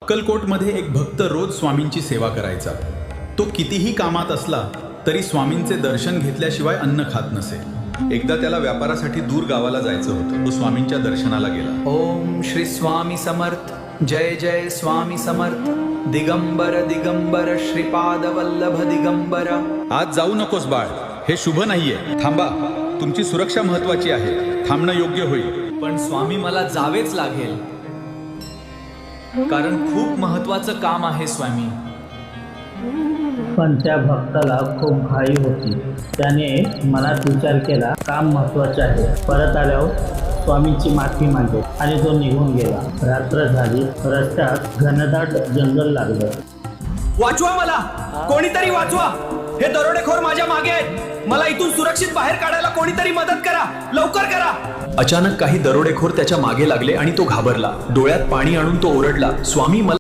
अक्कलकोटमध्ये एक भक्त रोज स्वामींची सेवा करायचा. तो कितीही कामात असला तरी स्वामींचे दर्शन घेतल्याशिवाय अन्न खात नसे. एकदा त्याला व्यापारासाठी दूर गावाला जायचं होतं. तो स्वामींच्या दर्शनाला गेला. ओम श्री स्वामी समर्थ. जय जय स्वामी समर्थ. दिगंबर दिगंबर श्रीपाद वल्लभ दिगंबर. आज जाऊ नकोस बाळ, हे शुभ नाहीये. थांबा, तुमची सुरक्षा महत्वाची आहे. थांबणं योग्य होईल. पण स्वामी मला जावेच लागेल, कारण खूप महत्वाचं काम आहे स्वामी. पण त्या भक्ताला खूप घाई होती. त्याने मनात विचार केला, काम महत्वाचे आहे. परत आल्यावर स्वामींची माफी मागली आणि तो निघून गेला. रात्र झाली. रस्त्यात घनदाट जंगल लागलं. वाचवा मला, कोणीतरी वाचवा. हे दरोडेखोर माझ्या मागे आहेत. मला इथून सुरक्षित बाहेर काढायला कोणीतरी मदत करा, लवकर करा. अचानक काही दरोडेखोर त्याच्या मागे लागले आणि तो घाबरला. डोळ्यात पाणी आणून तो ओरडला, स्वामी मला